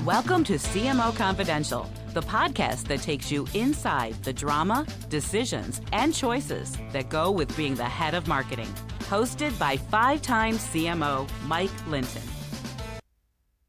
Welcome to CMO Confidential, the podcast that takes you inside the drama, decisions, and choices that go with being the head of marketing. Hosted by five-time CMO Mike Linton.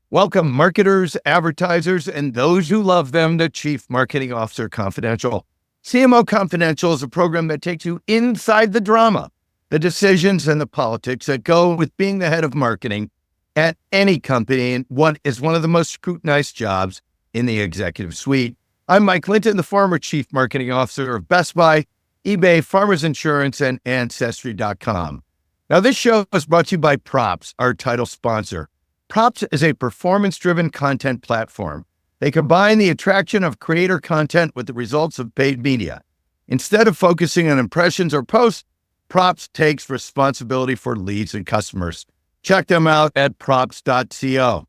Welcome, marketers, advertisers, and those who love them, to Chief Marketing Officer Confidential. CMO Confidential is a program that takes you inside the drama, the decisions, and the politics that go with being the head of marketing at any company, and what is one of the most scrutinized jobs in the executive suite. I'm Mike Linton, the former Chief Marketing Officer of Best Buy, eBay, Farmers Insurance, and Ancestry.com. Now, this show is brought to you by Props, our title sponsor. Props is a performance-driven content platform. They combine the attraction of creator content with the results of paid media. Instead of focusing on impressions or posts, Props takes responsibility for leads and customers. Check them out at props.co.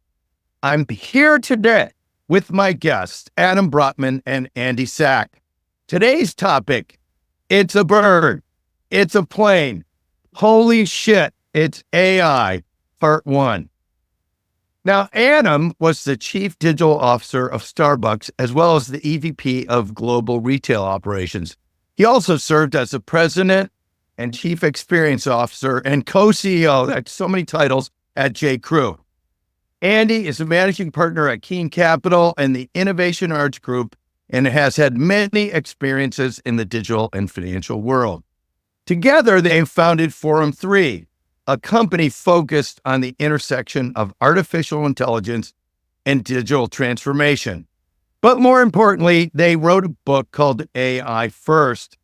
I'm here today with my guests, Adam Brotman and Andy Sack. Today's topic, it's a bird, it's a plane, holy shit, it's AI, part one. Now, Adam was the Chief Digital Officer of Starbucks, as well as the EVP of Global Retail Operations. He also served as the President and Chief Experience Officer and co-CEO, that's so many titles, at J.Crew. Andy is a managing partner at Keen Capital and the Innovation Arts Group, and has had many experiences in the digital and financial world. Together, they founded Forum 3, a company focused on the intersection of artificial intelligence and digital transformation. But more importantly, they wrote a book called AI First.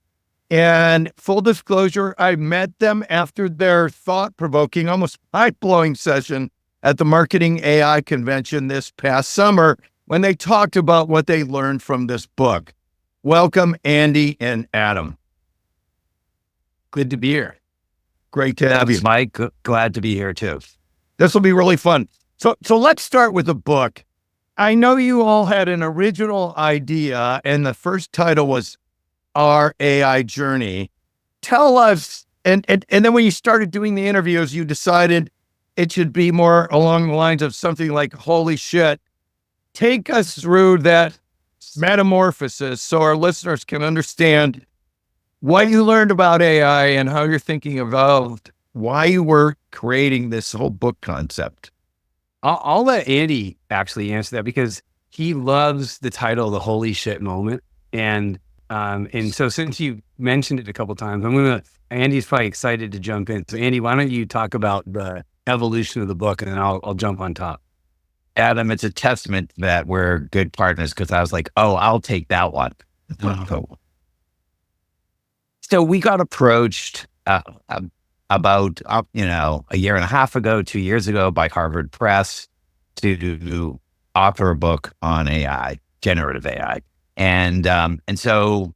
And full disclosure, I met them after their thought-provoking, almost mind-blowing session at the Marketing AI convention this past summer, when they talked about what they learned from this book. Welcome, Andy and Adam. Good to be here. Great to have you. Mike, glad to be here too. This will be really fun. So let's start with the book. I know you all had an original idea, and the first title was Our AI Journey. Tell us, and then when you started doing the interviews, you decided it should be more along the lines of something like, holy shit. Take us through that metamorphosis so our listeners can understand what you learned about AI and how you're thinking about why you were creating this whole book concept. I'll let Andy actually answer that, because he loves the title, The Holy Shit Moment. And so since you mentioned it a couple of times, Andy's probably excited to jump in. So Andy, why don't you talk about the evolution of the book, and then I'll jump on top. Adam, it's a testament that we're good partners, because I was like, oh, I'll take that one. So we got approached about a year and a half ago, 2 years ago, by Harvard Press to author a book on AI, generative AI. And so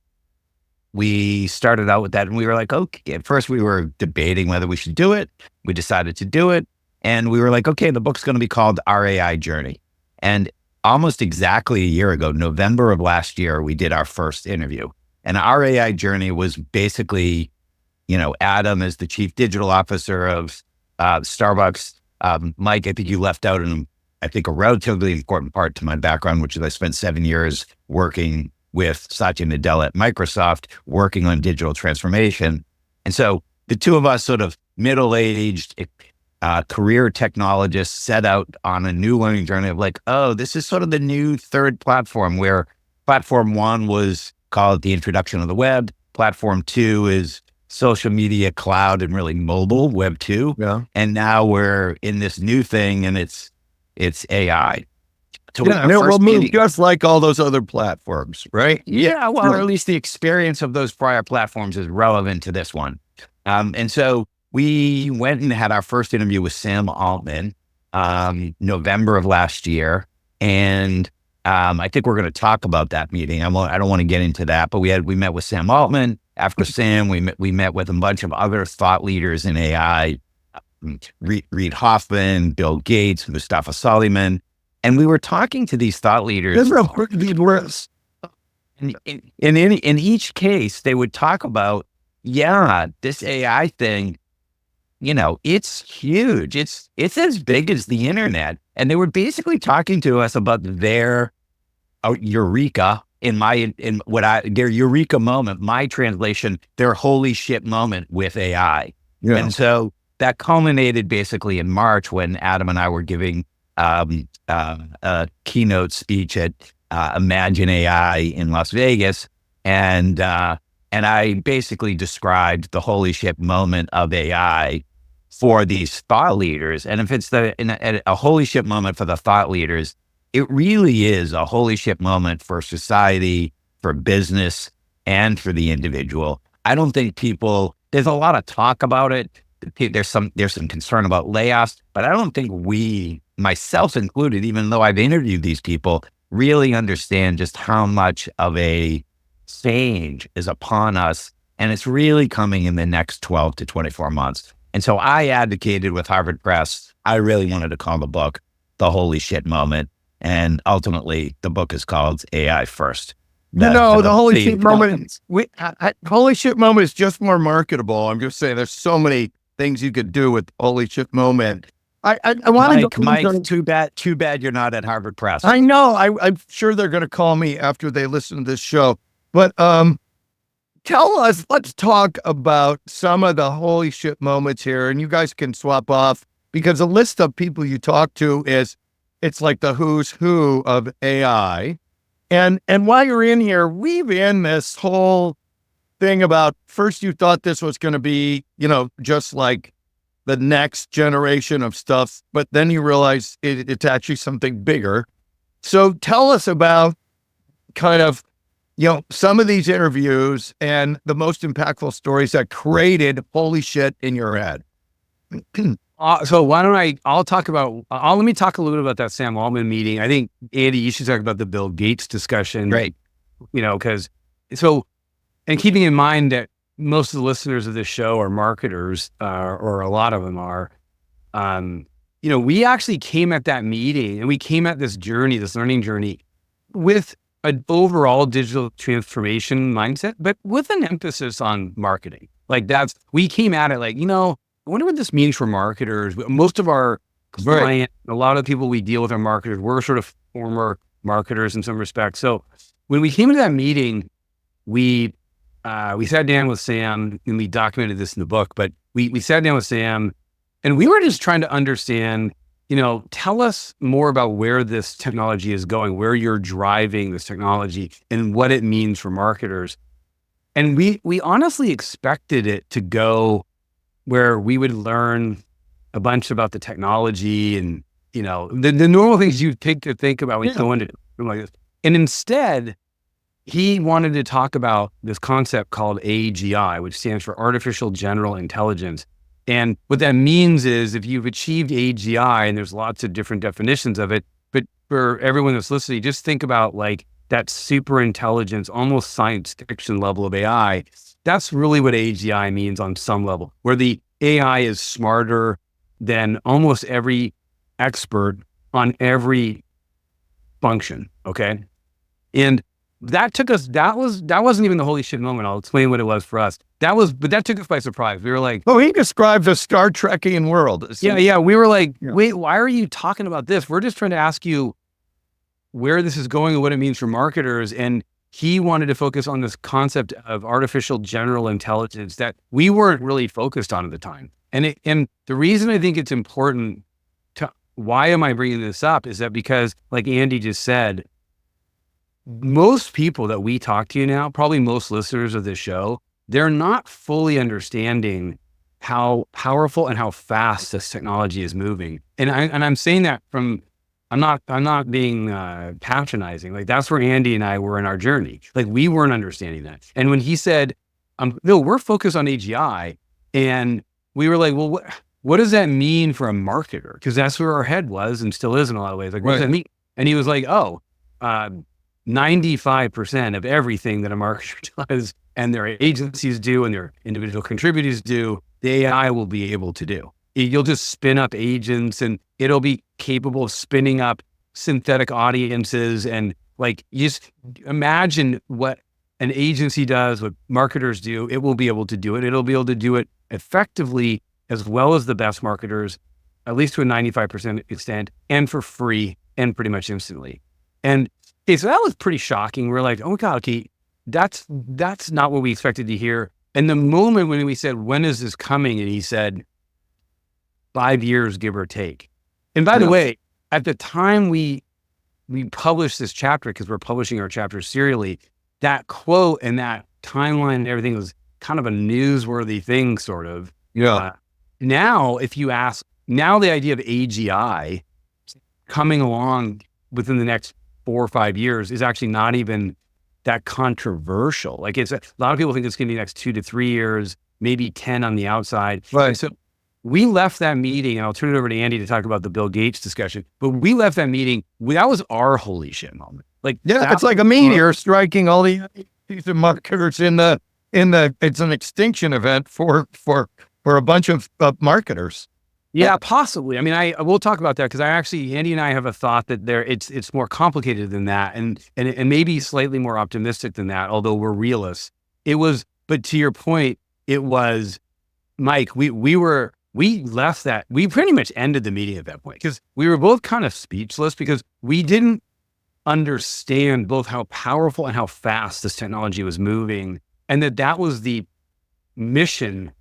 we started out with that, and we were like, okay, at first we were debating whether we should do it. We decided to do it. And we were like, okay, the book's going to be called Our AI Journey. And almost exactly a year ago, November of last year, we did our first interview. And Our AI Journey was basically, Adam is the Chief Digital Officer of Starbucks. Mike, I think you left out a relatively important part to my background, which is I spent 7 years working with Satya Nadella at Microsoft, working on digital transformation. And so the two of us, sort of middle-aged career technologists, set out on a new learning journey of like, oh, this is sort of the new third platform, where platform one was called the introduction of the web. Platform two is social media, cloud, and really mobile, web 2. Yeah. And now we're in this new thing, and it's AI. So we'll move just like all those other platforms, right? Yeah, well, or at least the experience of those prior platforms is relevant to this one. And so we went and had our first interview with Sam Altman, November of last year. And I think we're going to talk about that meeting. I don't want to get into that, but we met with Sam Altman. After Sam, we met with a bunch of other thought leaders in AI, Reid Hoffman, Bill Gates, Mustafa Suleyman. And we were talking to these thought leaders. And in each case, they would talk about, this AI thing, it's huge. It's as big as the internet. And they were basically talking to us about their eureka their eureka moment, my translation, their holy shit moment with AI. Yeah. And so that culminated basically in March when Adam and I were giving a keynote speech at Imagine AI in Las Vegas. And I basically described the holy shit moment of AI for these thought leaders. And if it's a holy shit moment for the thought leaders, it really is a holy shit moment for society, for business, and for the individual. I don't think there's a lot of talk about it. There's some concern about layoffs, but I don't think we, myself included, even though I've interviewed these people, really understand just how much of a change is upon us. And it's really coming in the next 12 to 24 months. And so I advocated with Harvard Press. I really wanted to call the book The Holy Shit Moment. And ultimately, the book is called AI First. The holy shit moment. Holy shit moment is just more marketable. I'm just saying, there's so many things you could do with holy shit moment. I want to Mike, too bad you're not at Harvard Press. I know. I'm sure they're going to call me after they listen to this show. But let's talk about some of the holy shit moments here, and you guys can swap off, because the list of people you talk to it's like the who's who of AI. And while you're in here, weave in this whole thing about, first you thought this was going to be, just like the next generation of stuff, but then you realize it's actually something bigger. So tell us about kind of, some of these interviews and the most impactful stories that created holy shit in your head. So why don't let me talk a little bit about that Sam Altman meeting. I think, Andy, you should talk about the Bill Gates discussion. Right. And keeping in mind that most of the listeners of this show are marketers, or a lot of them are, we actually came at that meeting, and we came at this learning journey with an overall digital transformation mindset, but with an emphasis on marketing. We came at it like, I wonder what this means for marketers. Most of our clients, a lot of the people we deal with are marketers. We're sort of former marketers in some respects. So when we came to that meeting, we sat down with Sam, and we documented this in the book, but we sat down with Sam, and we were just trying to understand, tell us more about where this technology is going, where you're driving this technology, and what it means for marketers. And we honestly expected it to go where we would learn a bunch about the technology and, the normal things you think about when you go into something like this. And instead, he wanted to talk about this concept called AGI, which stands for Artificial General Intelligence. And what that means is, if you've achieved AGI, and there's lots of different definitions of it, but for everyone that's listening, just think about that super intelligence, almost science fiction level of AI. That's really what AGI means on some level, where the AI is smarter than almost every expert on every function. Okay. And that took us, that wasn't even the holy shit moment. I'll explain what it was for us. But that took us by surprise. We were like, he described the Star Trekian world. Yeah. We were like, wait, why are you talking about this? We're just trying to ask you where this is going and what it means for marketers. And he wanted to focus on this concept of artificial general intelligence that we weren't really focused on at the time. And the reason I think it's important why am I bringing this up is that because, like Andy just said, most people that we talk to now, probably most listeners of this show, they're not fully understanding how powerful and how fast this technology is moving. And I'm saying that from, I'm not being patronizing. That's where Andy and I were in our journey. We weren't understanding that. And when he said, no, we're focused on AGI, and we were like, well, what does that mean for a marketer? Because that's where our head was and still is in a lot of ways. What does that mean? And he was like, 95% of everything that a marketer does and their agencies do and their individual contributors do, the AI will be able to do. You'll just spin up agents and it'll be capable of spinning up synthetic audiences. And you just imagine what an agency does, what marketers do, it will be able to do it. It'll be able to do it effectively as well as the best marketers. at least to a 95% extent, and for free, and pretty much instantly. And okay, so that was pretty shocking. We're like, oh my God, okay, that's not what we expected to hear. And the moment when we said, when is this coming? And he said, 5 years, give or take. And by the way, at the time we published this chapter, because we're publishing our chapters serially, that quote and that timeline and everything was kind of a newsworthy thing, sort of. Yeah. Now, if you ask, now the idea of AGI coming along within the next 4 or 5 years is actually not even that controversial. Like, it's a lot of people think it's going to be the next 2 to 3 years, maybe 10 on the outside. Right. And so we left that meeting, and I'll turn it over to Andy to talk about the Bill Gates discussion. But we left that meeting, that was our holy shit moment. Like, Yeah, it's like a meteor striking all these marketers in the. It's an extinction event for a bunch of marketers. Yeah, possibly. I mean, we'll talk about that, because Andy and I have a thought that it's more complicated than that, and maybe slightly more optimistic than that, although we're realists. But to your point, it was, Mike, we left that, we pretty much ended the meeting at that point, because we were both kind of speechless, because we didn't understand both how powerful and how fast this technology was moving, and that was the mission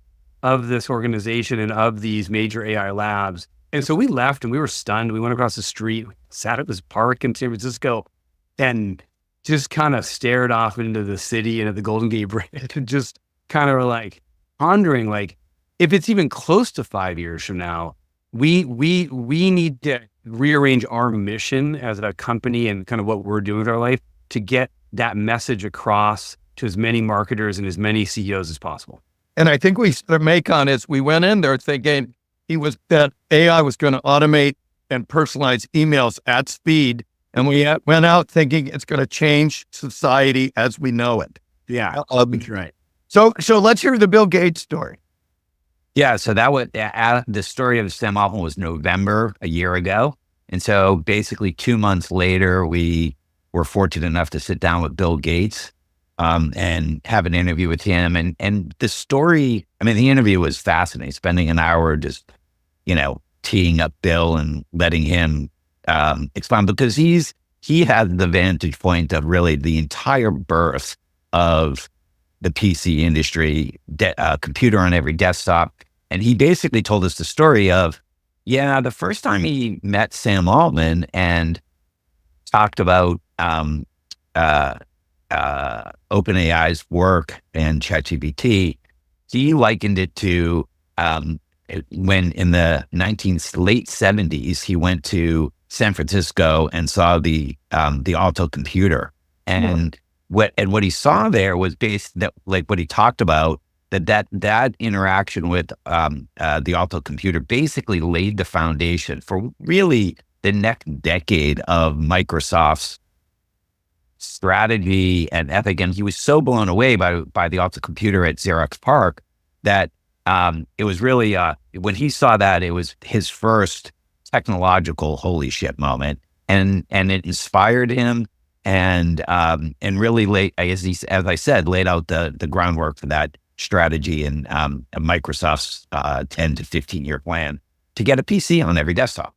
of this organization and of these major AI labs. And so we left and we were stunned. We went across the street, sat at this park in San Francisco, and just kind of stared off into the city and at the Golden Gate Bridge, and just kind of were like pondering, like, if it's even close to 5 years from now, we need to rearrange our mission as a company and kind of what we're doing with our life to get that message across to as many marketers and as many CEOs as possible. And I think we sort of Macon is we went in there thinking that AI was going to automate and personalize emails at speed. And we went out thinking it's going to change society as we know it. Yeah, right. So let's hear the Bill Gates story. Yeah, so that was the story of Sam Altman was November a year ago. And so basically 2 months later, we were fortunate enough to sit down with Bill Gates and have an interview with him. And the story, I mean, the interview was fascinating, spending an hour just, teeing up Bill and letting him explain, because he had the vantage point of really the entire birth of the PC industry, computer on every desktop. And he basically told us the story of, the first time he met Sam Altman and talked about OpenAI's work and Chat GPT, he likened it to when in the late 70s, he went to San Francisco and saw the Alto computer. And what he saw there was like what he talked about, that interaction with the Alto computer basically laid the foundation for really the next decade of Microsoft's strategy and ethic. And he was so blown away by the Alto computer at Xerox PARC that it was really, when he saw that, it was his first technological holy shit moment. And it inspired him and really as I said, laid out the groundwork for that strategy and Microsoft's 10 to 15 year plan to get a PC on every desktop.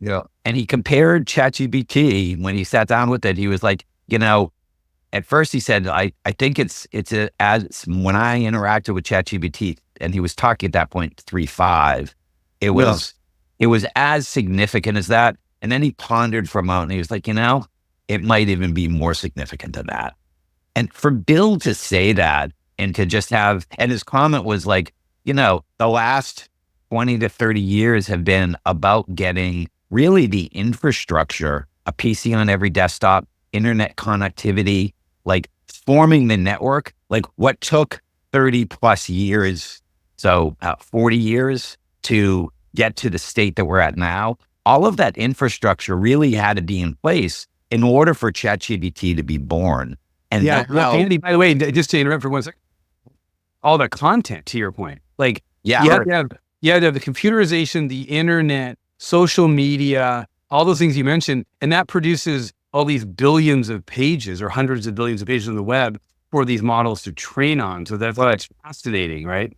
Yeah. And he compared Chat GPT when he sat down with it. He was like, at first he said, I think it's as when I interacted with Chat GPT, and he was talking at that point 3.5, it was as significant as that. And then he pondered for a moment and he was like, it might even be more significant than that. And for Bill to say that and to just have, and his comment was like, the last 20 to 30 years have been about getting really the infrastructure, a PC on every desktop, internet connectivity, like forming the network, like what took 30 plus years, so 40 years to get to the state that we're at now. All of that infrastructure really had to be in place in order for ChatGPT to be born. And Andy, by the way, just to interrupt for 1 second, all the content, to your point, like you have to have the computerization, the internet, social media, all those things you mentioned, and that produces all these billions of pages or hundreds of billions of pages on the web for these models to train on. So that's fascinating, right?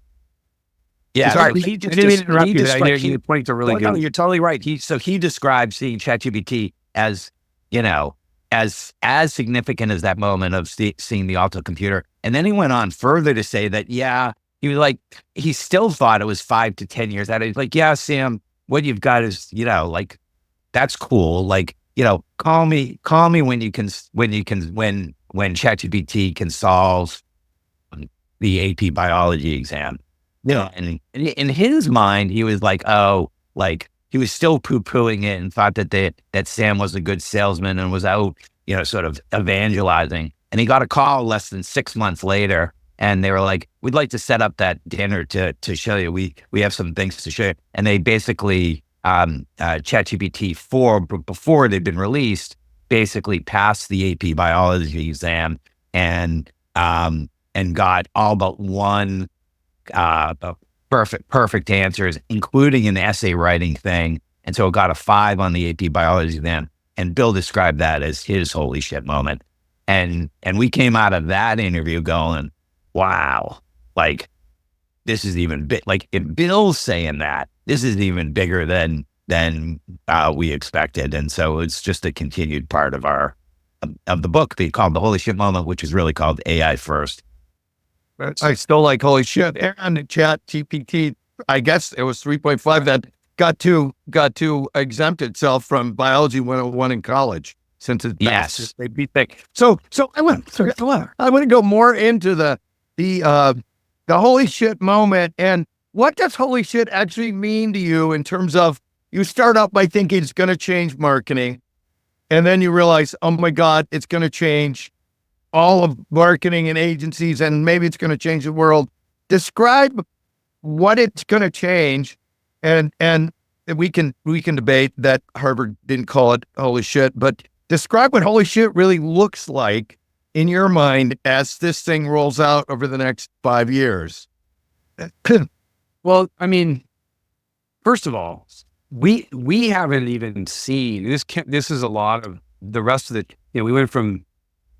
Yeah, Sorry, he I didn't mean to interrupt you, but I know you point to really no, good. you're totally right. He described seeing Chat GPT as, as significant as that moment of seeing the Alta computer. And then he went on further to say that, yeah, he was like, he still thought it was 5 to 10 years out. He's like, yeah, Sam, what you've got is, like, that's cool. Like, call me when ChatGPT can solve the AP biology exam. And in his mind, he was like, oh, like he was still poo-pooing it and thought that Sam was a good salesman and was out, sort of evangelizing. And he got a call less than 6 months later, and they were like, we'd like to set up that dinner to show you. We have some things to show you. And they basically, ChatGPT 4, before they'd been released, basically passed the AP biology exam and got all but one perfect answers, including an essay writing thing. And so it got a 5 on the AP biology exam. And Bill described that as his holy shit moment. And we came out of that interview going, wow, like this is even big. Like if Bill's saying that, this is even bigger than we expected. And so it's just a continued part of of the book they called the holy shit moment, which is really called AI First. I still like holy shit. And the Chat GPT, I guess it was 3.5 that got to exempt itself from Biology 101 in college since it's Yes. they beat thick. So I want to go more into the holy shit moment, and what does holy shit actually mean to you in terms of you start out by thinking it's going to change marketing, and then you realize, oh my God, it's going to change all of marketing and agencies, and maybe it's going to change the world. Describe what it's going to change, and we can debate that Harvard didn't call it holy shit, but describe what holy shit really looks like in your mind as this thing rolls out over the next 5 years. Well, I mean, first of all, we haven't even seen this. This is a lot of the rest of the. We went from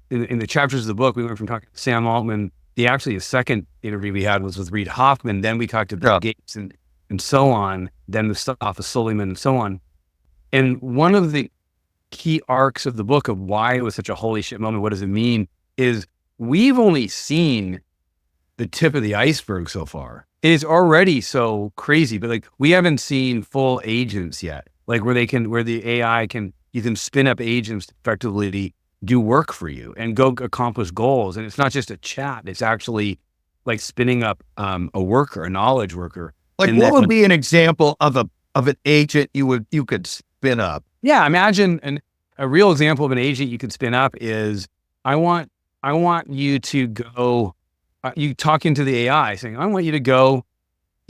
in the chapters of the book. We went from talking to Sam Altman. The second interview we had was with Reid Hoffman. Then we talked to Bill Gates and so on. Then the stuff off of Suleiman and so on. And one of the key arcs of the book of why it was such a holy shit moment, what does it mean, is we've only seen the tip of the iceberg so far. It is already so crazy, but like we haven't seen full agents yet, like where the AI can, you can spin up agents to effectively do work for you and go accomplish goals. And it's not just a chat, it's actually like spinning up a worker, a knowledge worker. Like what would be an example of an agent you could spin up? Yeah, imagine a real example of an agent you could spin up is I want you to go, you talking to the AI saying, I want you to go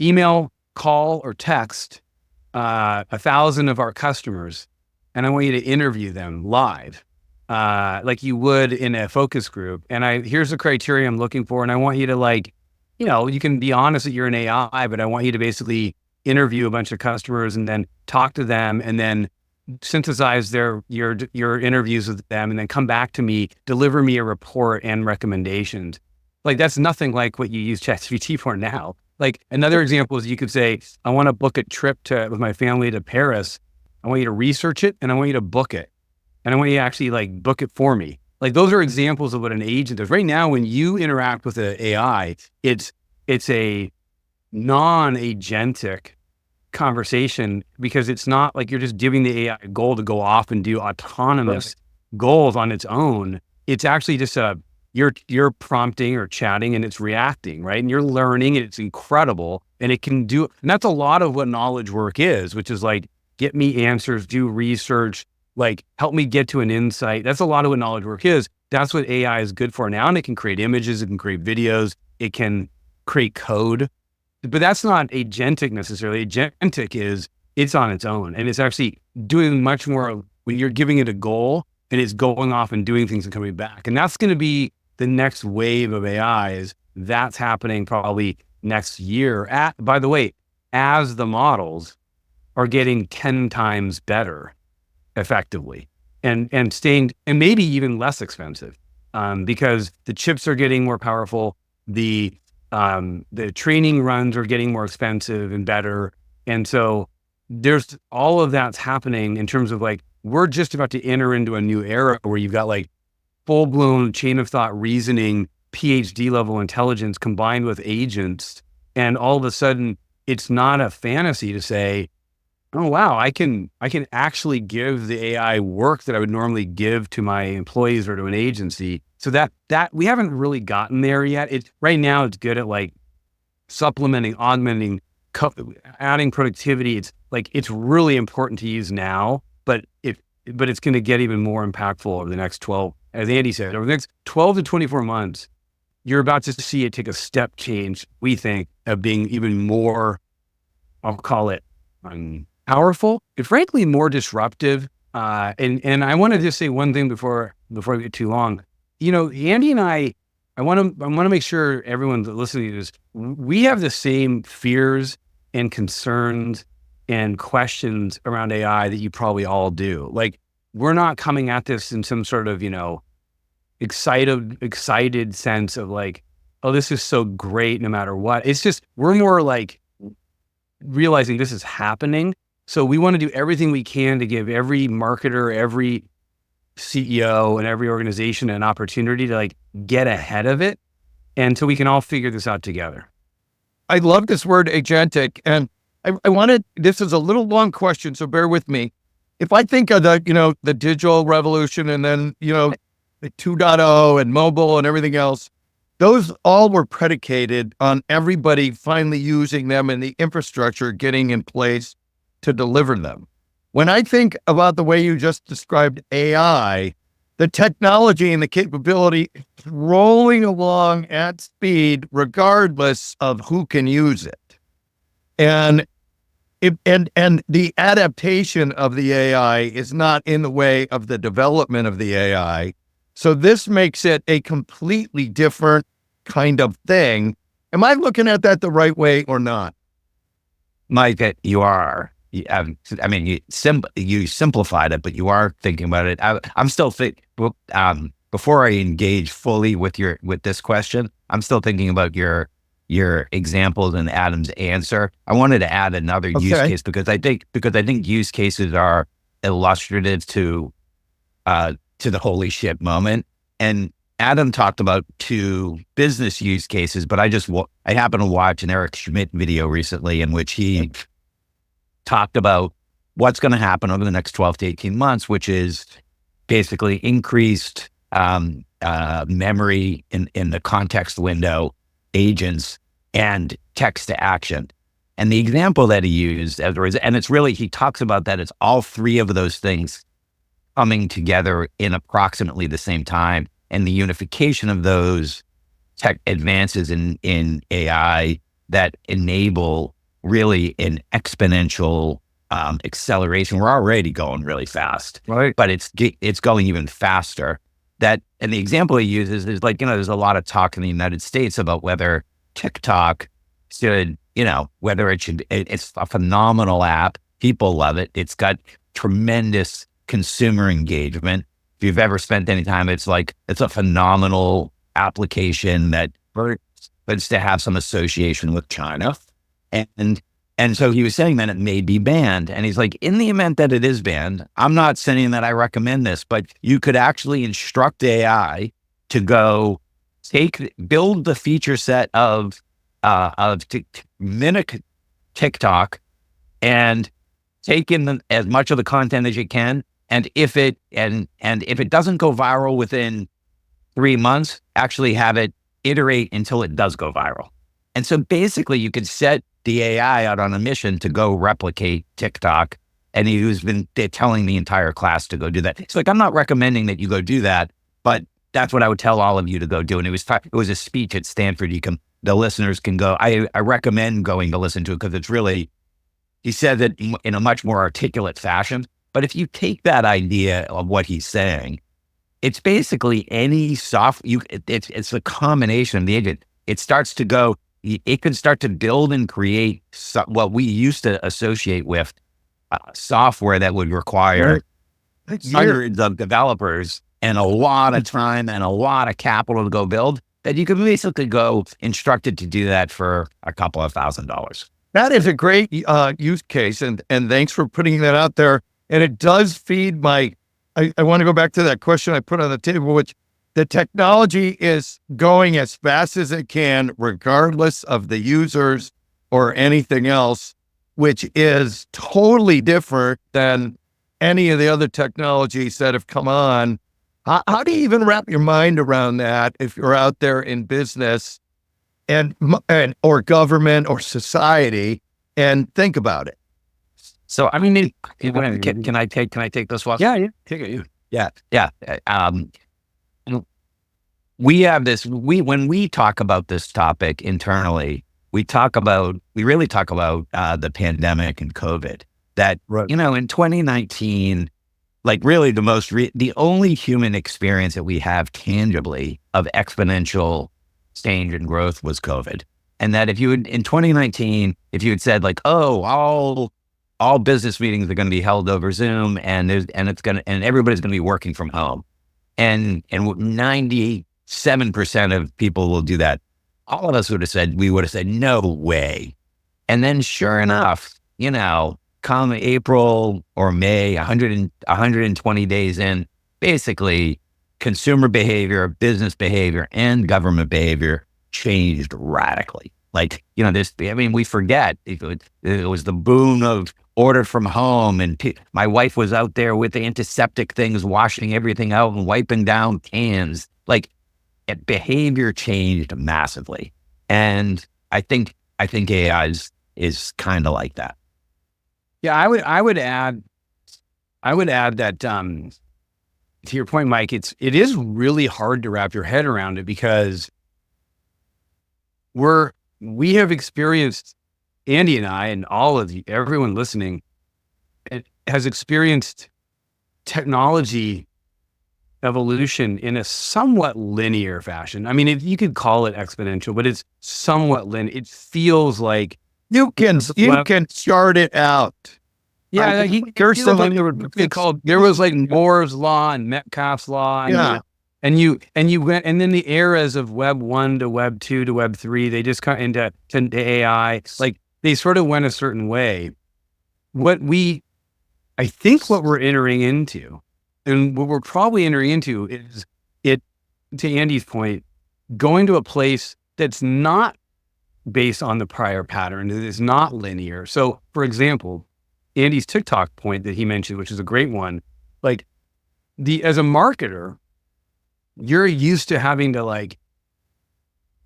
email, call, or text 1,000 of our customers, and I want you to interview them live, like you would in a focus group. And here's the criteria I'm looking for, and I want you to you can be honest that you're an AI, but I want you to basically interview a bunch of customers and then talk to them and then synthesize your interviews with them and then come back to me, deliver me a report and recommendations. Like that's nothing like what you use ChatGPT for now. Like another example is you could say, I want to book a trip with my family to Paris. I want you to research it and I want you to book it. And I want you to actually book it for me. Like those are examples of what an agent does. Right now, when you interact with an AI, it's a non-agentic conversation because it's not like you're just giving the AI a goal to go off and do autonomous goals on its own. It's actually just you're prompting or chatting and it's reacting, right? And you're learning and it's incredible and it can do, and that's a lot of what knowledge work is, which is like, get me answers, do research, like help me get to an insight. That's a lot of what knowledge work is. That's what AI is good for now. And it can create images, it can create videos, it can create code, but that's not agentic necessarily. Agentic is it's on its own and it's actually doing much more when you're giving it a goal and it's going off and doing things and coming back. And that's going to be the next wave of AIs. That's happening probably next year. By the way, as the models are getting 10 times better effectively and staying, and maybe even less expensive because the chips are getting more powerful. The The training runs are getting more expensive and better. And so there's all of that's happening in terms of like, we're just about to enter into a new era where you've got like full blown chain of thought reasoning, PhD level intelligence combined with agents. And all of a sudden it's not a fantasy to say, oh, wow, I can actually give the AI work that I would normally give to my employees or to an agency. So that we haven't really gotten there yet. Right now it's good at like supplementing, augmenting, adding productivity. It's really important to use now, but it's going to get even more impactful over the next 12, as Andy said, over the next 12 to 24 months, you're about to see it take a step change, we think, of being even more, I'll call it powerful and frankly more disruptive. And I want to just say one thing before we get too long. Andy and I want to make sure everyone listening to this, we have the same fears and concerns and questions around AI that you probably all do. Like, we're not coming at this in some sort of, excited sense of like, oh, this is so great no matter what. It's just, we're more like realizing this is happening. So we want to do everything we can to give every marketer, every CEO and every organization an opportunity to like get ahead of it. And so we can all figure this out together. I love this word agentic. And I wanted, this is a little long question, so bear with me. If I think of the digital revolution and then, the 2.0 and mobile and everything else, those all were predicated on everybody finally using them and the infrastructure getting in place to deliver them. When I think about the way you just described AI, the technology and the capability is rolling along at speed, regardless of who can use it. And the adaptation of the AI is not in the way of the development of the AI. So this makes it a completely different kind of thing. Am I looking at that the right way or not? Mike, you are. You simplified it, but you are thinking about it. I'm still before I engage fully with this question, I'm still thinking about your examples and Adam's answer. I wanted to add another use case because I think use cases are illustrative to the holy shit moment. And Adam talked about 2 business use cases, but I happened to watch an Eric Schmidt video recently in which he talked about what's going to happen over the next 12 to 18 months, which is basically increased memory in the context window, agents, and text to action. And the example that he used, and it's really, he talks about that it's all 3 of those things coming together in approximately the same time. And the unification of those tech advances in AI that enable really an exponential acceleration. We're already going really fast, right? But it's going even faster. And the example he uses is like, there's a lot of talk in the United States about whether TikTok should, it's a phenomenal app. People love it. It's got tremendous consumer engagement. If you've ever spent any time, it's a phenomenal application that wants to have some association with China. And so he was saying that it may be banned. And he's like, in the event that it is banned, I'm not saying that I recommend this, but you could actually instruct AI to go build the feature set of mimic TikTok and take in as much of the content as you can. And if it doesn't go viral within 3 months, actually have it iterate until it does go viral. And so basically you could set the AI out on a mission to go replicate TikTok. And they're telling the entire class to go do that. It's like, I'm not recommending that you go do that, but that's what I would tell all of you to go do. And it was a speech at Stanford. The listeners can go, I recommend going to listen to it because it's really, he said it in a much more articulate fashion. But if you take that idea of what he's saying, it's basically any it's a combination of the agent. It starts to go, it can start to build and create what we used to associate with software that would require hundreds of developers and a lot of time and a lot of capital to go build. that you could basically go instruct it to do that for a couple of $1,000. That is a great use case, and thanks for putting that out there. And it does feed my. I want to go back to that question I put on the table, which the technology is going as fast as it can, regardless of the users or anything else, which is totally different than any of the other technologies that have come on. How do you even wrap your mind around that if you're out there in business and or government or society and think about it? So, I mean, can I take this one? Yeah, take it. Yeah. We have this, when we talk about this topic internally, we really talk about the pandemic and COVID that, right. In 2019, like really the only human experience that we have tangibly of exponential change and growth was COVID. And that in 2019, if you had said like, oh, all business meetings are going to be held over Zoom and everybody's going to be working from home. And 97% of people will do that. All of us would have said, no way. And then sure enough, come April or May, 120 days in, basically consumer behavior, business behavior, and government behavior changed radically. Like, we forget it was the boom of order from home, and my wife was out there with the antiseptic things, washing everything out and wiping down cans. Like, behavior changed massively. And I think AI is kind of like that. Yeah, I would add that to your point, Mike, it is really hard to wrap your head around it because we have experienced, Andy and I and everyone listening, has experienced technology evolution in a somewhat linear fashion. I mean, you could call it exponential, but it's somewhat linear. It feels like you can chart it out. Yeah, there was like Moore's law and Metcalfe's law. And you went, and then the eras of Web 1 to Web 2 to Web 3, they just got into AI. Like they sort of went a certain way. I think what we're entering into, and what we're probably entering into is to Andy's point, going to a place that's not based on the prior pattern. It is not linear. So for example, Andy's TikTok point that he mentioned, which is a great one, like as a marketer, you're used to having to like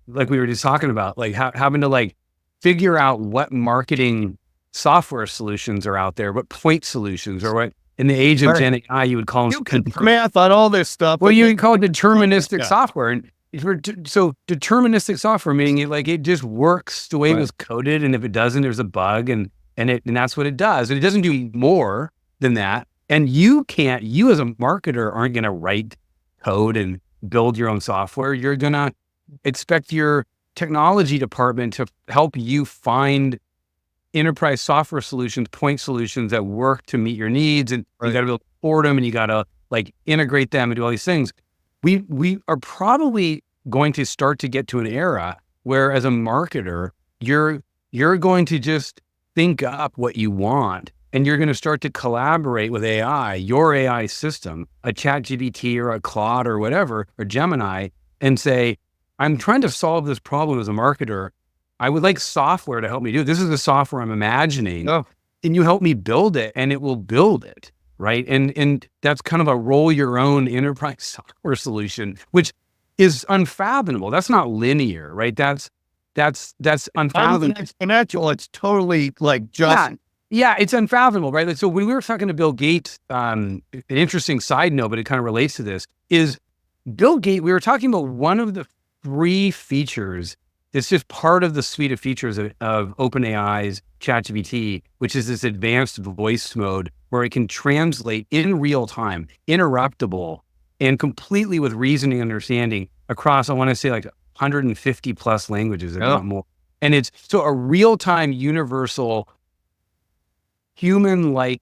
we were just talking about, like having to like figure out what marketing software solutions are out there, what point solutions, or what in the age of Gen AI, you would call them math on all this stuff. Well, you can call it deterministic software. And so deterministic software, meaning it just works the way it was coded. And if it doesn't, there's a bug and that's what it does. And it doesn't do more than that. And you as a marketer aren't going to write code and build your own software. You're going to expect your technology department to help you find enterprise software solutions, point solutions that work to meet your needs. And you got to build for them, and you got to like integrate them and do all these things. We are probably going to start to get to an era where as a marketer, you're going to just think up what you want, and you're going to start to collaborate with AI, your AI system, a Chat GPT or a Claude or whatever, or Gemini, and say, I'm trying to solve this problem as a marketer. I would like software to help me do it. This is the software I'm imagining. Oh. And you help me build it, and it will build it, right? And that's kind of a roll your own enterprise software solution, which is unfathomable. That's not linear, right? That's unfathomable. Exponential. It's totally like just. Yeah, it's unfathomable, right? Like, so when we were talking to Bill Gates, an interesting side note, but it kind of relates to this, is Bill Gates, we were talking about one of the 3 features. It's just part of the suite of features of OpenAI's Chat GPT, which is this advanced voice mode where it can translate in real time, interruptible, and completely with reasoning understanding across, I want to say like 150 plus languages, if not more. And it's so a real-time universal human-like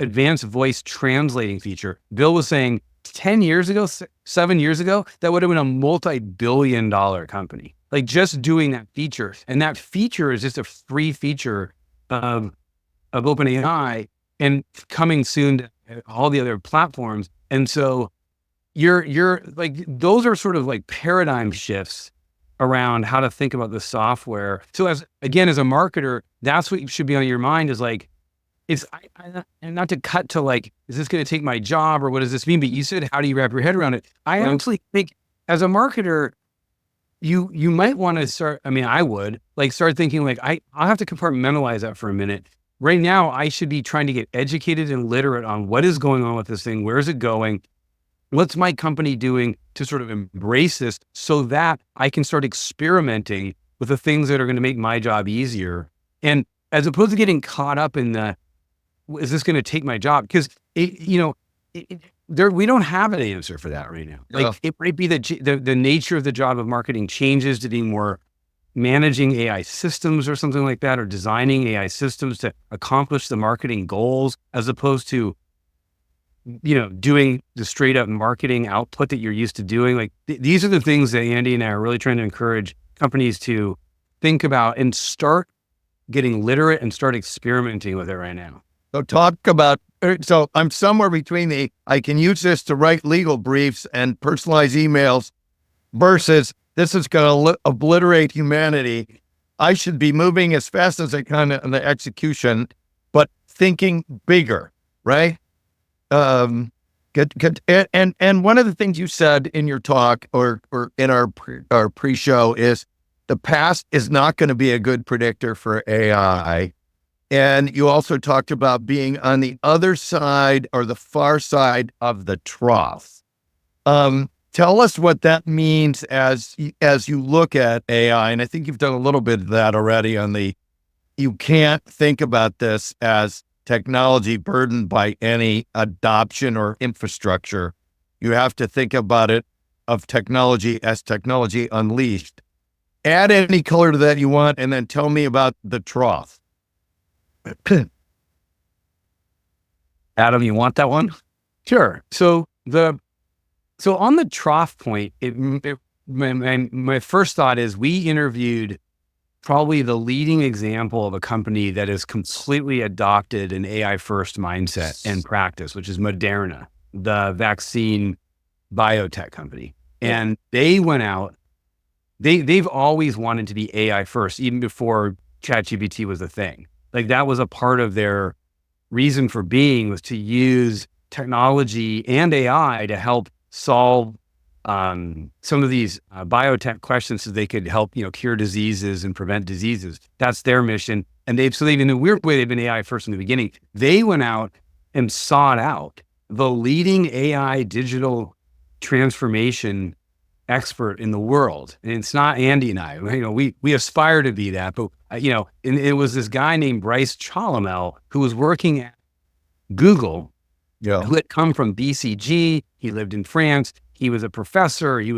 advanced voice translating feature. Bill was saying 10 years ago, 7 years ago, that would have been a multi-billion-dollar company. Like just doing that feature. And that feature is just a free feature of OpenAI and coming soon to all the other platforms. And so you're like, those are sort of like paradigm shifts around how to think about the software. So as a marketer, that's what should be on your mind is like, and not to cut to like, is this going to take my job or what does this mean? But you said, how do you wrap your head around it? I actually think as a marketer, you might want to start, I would like start thinking like, I'll have to compartmentalize that for a minute. Right now, I should be trying to get educated and literate on what is going on with this thing. Where is it going? What's my company doing to sort of embrace this so that I can start experimenting with the things that are going to make my job easier? And as opposed to getting caught up in is this going to take my job? Because we don't have an answer for that right now. Like it might be the nature of the job of marketing changes to being more managing AI systems or something like that, or designing AI systems to accomplish the marketing goals, as opposed to, doing the straight up marketing output that you're used to doing. Like these are the things that Andy and I are really trying to encourage companies to think about and start getting literate and start experimenting with it right now. So I'm somewhere between I can use this to write legal briefs and personalize emails versus this is going to obliterate humanity. I should be moving as fast as I can in the execution, but thinking bigger, right? And one of the things you said in your talk or in our pre-show is the past is not going to be a good predictor for AI. And you also talked about being on the other side or the far side of the trough. Tell us what that means as you look at AI. And I think you've done a little bit of that already you can't think about this as technology burdened by any adoption or infrastructure. You have to think about it of technology as technology unleashed. Add any color to that you want, and then tell me about the trough. Adam, you want that one? Sure. So on the trough point, my first thought is we interviewed probably the leading example of a company that has completely adopted an AI first mindset and practice, which is Moderna, the vaccine biotech company. And they went out, they've always wanted to be AI first, even before Chat GPT was a thing. Like that was a part of their reason for being, was to use technology and AI to help solve some of these biotech questions so they could help, cure diseases and prevent diseases. That's their mission. And they've in a weird way, they've been AI first from the beginning. They went out and sought out the leading AI digital transformation expert in the world. And it's not Andy and I, we aspire to be that, but and it was this guy named Bryce Chalomel who was working at Google, who had come from BCG. He lived in France. He was a professor. He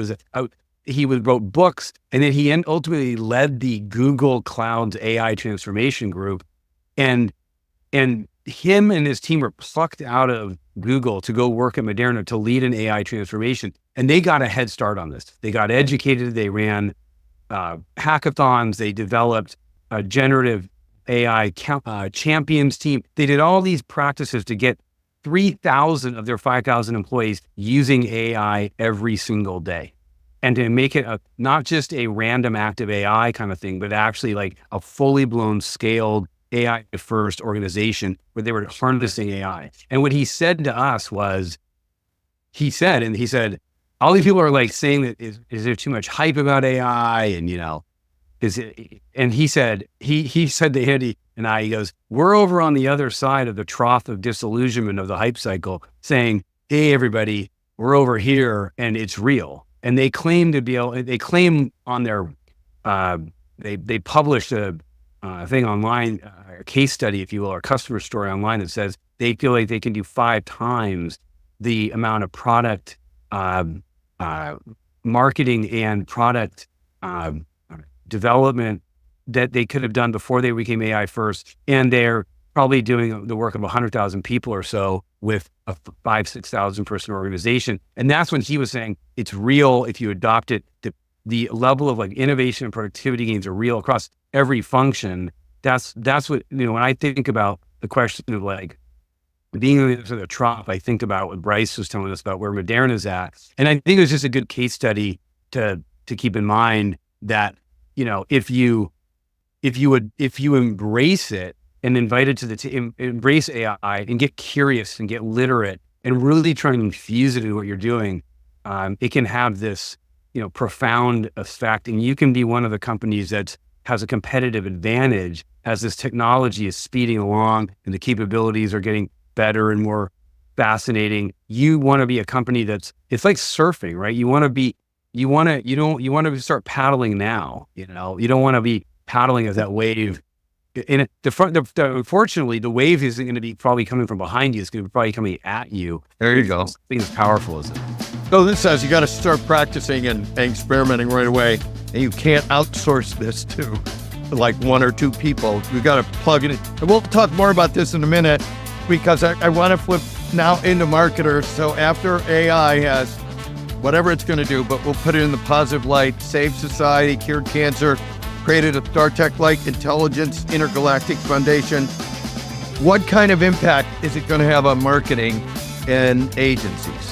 wrote books, and then he ultimately led the Google Cloud's AI transformation group. And him and his team were plucked out of Google to go work at Moderna to lead an AI transformation. And they got a head start on this. They got educated. They ran hackathons. They developed a generative AI champions team. They did all these practices to get 3,000 of their 5,000 employees using AI every single day, and to make it not just a random active AI kind of thing, but actually like a fully blown scaled AI first organization where they were harnessing AI. And what he said to us was, he said, all these people are like saying that is there too much hype about AI? And, and he said to Andy and I, he goes, we're over on the other side of the trough of disillusionment of the hype cycle saying, hey, everybody, we're over here and it's real. And they claim on their, they published a thing online, a case study, if you will, or customer story online that says they feel like they can do 5 times the amount of product marketing and product development that they could have done before they became AI first. And they're probably doing the work of 100,000 people or so with a 5,000-6,000 person organization. And that's when he was saying it's real if you adopt it. The level of like innovation and productivity gains are real across every function. That's what, when I think about the question of like being in the trough, I think about what Bryce was telling us about where Moderna is at. And I think it was just a good case study to keep in mind that, if you embrace it and invite it to embrace AI and get curious and get literate and really try and infuse it in what you're doing, it can have this, profound effect. And you can be one of the companies that has a competitive advantage as this technology is speeding along and the capabilities are getting better and more fascinating. You want to be a company it's like surfing, right? You want to start paddling now, you don't want to be paddling as that wave. And unfortunately, the wave isn't going to be probably coming from behind you. It's going to be probably coming at you. There you go. Something as powerful as it. So this says you got to start practicing and experimenting right away. And you can't outsource this to like one or two people. You got to plug it in. And we'll talk more about this in a minute because I want to flip now into marketers. So after AI has whatever it's going to do, but we'll put it in the positive light, save society, cure cancer, created a Star Trek-like intelligence intergalactic foundation. What kind of impact is it going to have on marketing and agencies?